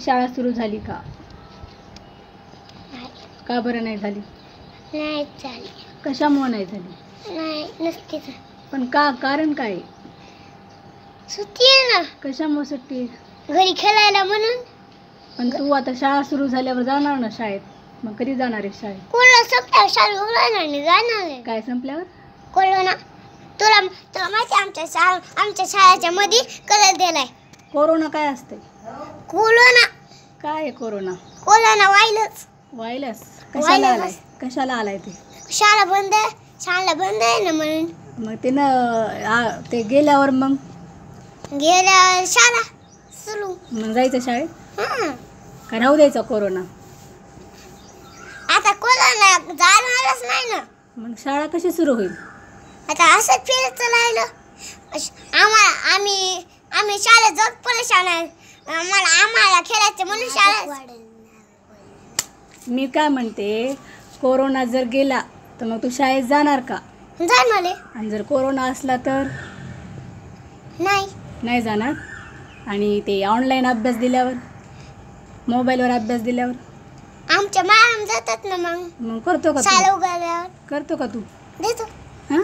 शाळा सुरू झाली का? नाही. का बरं नाही झाली? नाही झाली. कशामुळे नाही झाली? नाही नसतीच. पण का, कारण काय? सुट्टी आहे ना. कशामुळे सुट्टी आहे? घरी खेळायला म्हणून. पण तू आता शाळा सुरू झाल्यावर जाणार ना शाळेत, मग कधी जाणार आहे शाळेत? कोरोना संपल्यावर शाळा उघडणार नाही, जाणार आहे. काय संपल्यावर? कोरोना. तुला तुला माहिती आमच्या शाळेच्या मध्ये कलर दिलाय. कोरोना काय असते? कोरोना. काय आहे कोरोना? Corona virus. व्हायरस कशाला आलाय? कशाला आलाय ते? शाळा बंद आहे ना म्हणून. मग ते ना ते गेल्यावर मग गेल्या शाळा सुरू. मग जायचं शाळेत हं. का राहू द्यायचा कोरोना? आता कोरोना जाणारच नाही ना. मग शाळा कशी सुरू होईल? आता असंच फिरत चालायला. आम्ही शाळेत जात परेशान आहे. आम्हाला खेळायचं म्हणून शाळा. मी काय म्हणते, कोरोना जर गेला तर मग तू शाळेत जाणार का? जाणार आहे. आणि जर कोरोना असला तर नाही जाणार. आणि ते ऑनलाईन अभ्यास दिल्यावर, मोबाईलवर अभ्यास दिल्यावर आमच्या मॅडम जातात ना. मग करतो का शाळा तू? उघडल्यावर करतो का तू? देतो. हां,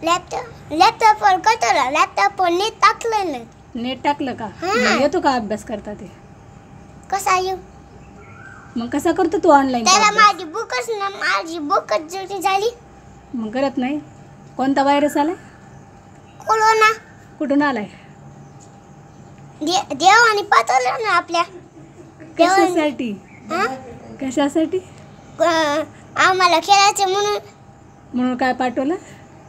लॅपटॉपवर करतो ना. लॅपटॉपवर नेट टाकलं ना. नेट टाकलं का? हां. मग येतो का अभ्यास करता ते? कसा येऊ? मग कसा करतो तू ऑनलाईन? त्याला माझी बुकच जुळती झाली. मग करत नाही. कोणता व्हायरस आलाय? कोरोना. कुठून आलाय? देवाने पाठवलं ना आपल्या. कशासाठी? हं? कशासाठी? आम्हाला खेळायचं म्हणून काय पाठवलं?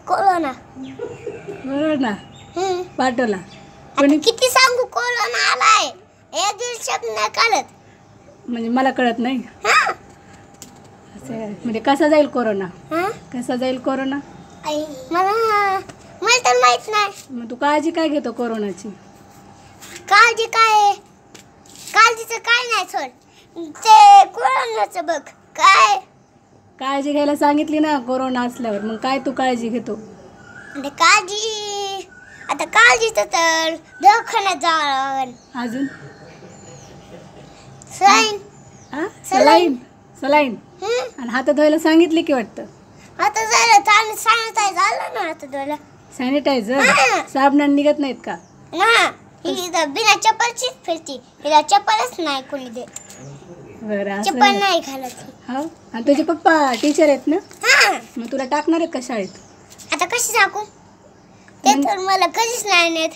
कोरोना. बरोबर ना, हं. पाठवला. आता किती सांगू, कोरोना आलाय. एक दीड शब्द नाही कळत. म्हणजे मला कळत नाही. हं? असं आहे. म्हणजे कसा जाईल कोरोना? हं? कसा जाईल कोरोना? मला तर माहित नाही. मग तू काळजी काय घेतो कोरोनाची? काळजीचं काय नाही सोड. ते कोरोनाचं बघ काय. काळजी घ्यायला सांगितली ना कोरोना असल्यावर, मग काय तू काळजी घेतो? आता काळजीचं तर दवाखान्यात जावं लागेल. अजून सलाईन. सलाईन. सलाईन. हं? आणि हात धुवायला सांगितले की वाटतं? आता झालं सॅनिटाईज झालं ना. आता धुवायला सॅनिटायझर. हां. साबणाने निघत नाहीत का? ना. ही तर बिना चप्पलचीच फिरती. हिला चप्पलच नाही कोणी देत. बरं, असं चप्पल आहे. नाही घालत. हो. आणि तुझे पप्पा टीचर आहेत ना? हा. मग तुला टाकणार आहेत का शाळेत? आता कशी टाकू? ते तर मला कधीच नाही नेत.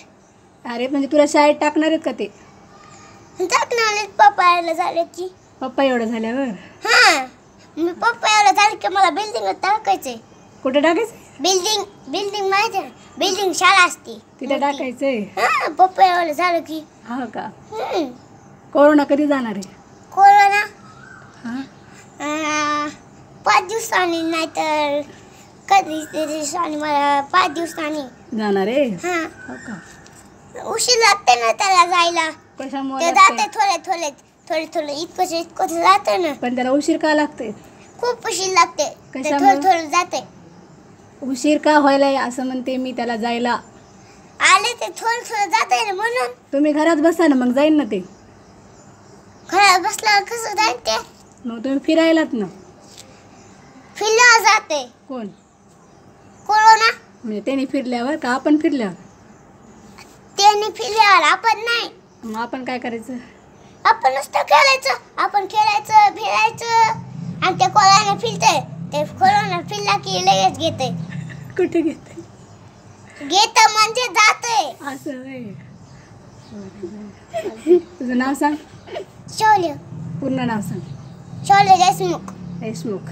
अरे म्हणजे तुला शाळेत टाकणार आहेत का ते? टाकणार पप्पा यायला झाले की. पप्पा एवढं झाल्यावर? हा. मी पप्पा यायला झाले की मला बिल्डिंग टाकायचंय. कुठे टाकायचं? बिल्डिंग माहिती आहे. बिल्डिंग शाळा असते तिथे टाकायचंय. हा. पप्पा यायला झालं की. हा का? हं. कोरोना कधी जाणार आहे? कोरोना हा. 5 दिवसांनी, नाहीतर कधी दिवसांनी. मला 5 दिवसांनी जाणार आहे. हा. हो का? उशीर लागते ना त्याला जायला. कशामुळे ते लागतंय? जाते थोडे इतकं जाते ना. पण त्याला उशीर का लागते? खूप उशीर लागते. ते कशामुळे? थोडं जाते. उशीर का व्हायलाय असं म्हणते मी त्याला जायला. आले ते थोडं जाते ना म्हणून. तुम्ही घरात बसा ना, मग जाईन ना ते. घरात बसल्यावर कसं जाईल ते? मग तुम्ही फिरायलात ना. फिरल्यावर जाते. कोण? कोरोना. म्हणजे त्यांनी फिरल्यावर का आपण फिरल्यावर? त्यांनी फिरल्यावर आपण नाही. मग आपण काय करायचं? आपण नुसतं खेळायचं. आपण खेळायचं, फिरायचं. आणि ते कोरोना फिरते. ते कोरोना फिरला की लगेच घेते. कुठे घेते? घेतं म्हणजे जाते. असं आहे. तुझं नाव सांग. शौर्य. पूर्ण नाव सांग. शौर्य देशमुख. देशमुख.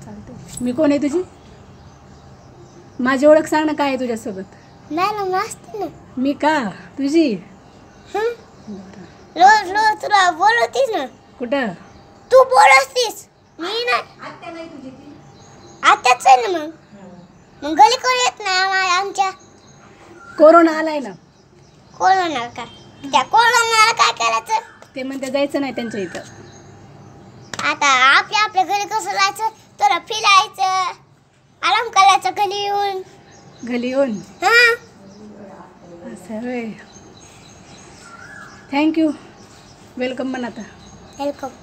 चालते. मी कोण आहे तुझी? माझी ओळख सांग ना, काय आहे तुझ्यासोबत? मॅडम असते ना. मी का तुझी? हं? रोज तुला बोलवतीस ना. कुठं? तू बोलवतीस, मी नाही. आत्याच आहे ना. मग घरी कोण येत नाही आमच्या. कोरोना आलाय ना. कोरोना का? त्या कोरोनाला काय करायचं? ते म्हणते जायचं नाही त्यांच्या इथं. आता आपल्या घरी कसं जायचं? तर फिरायचं, आराम करायचं घरी येऊन. घरी येऊन? हा. असं होय. थँक्यू. वेलकम म्हण आता. वेलकम.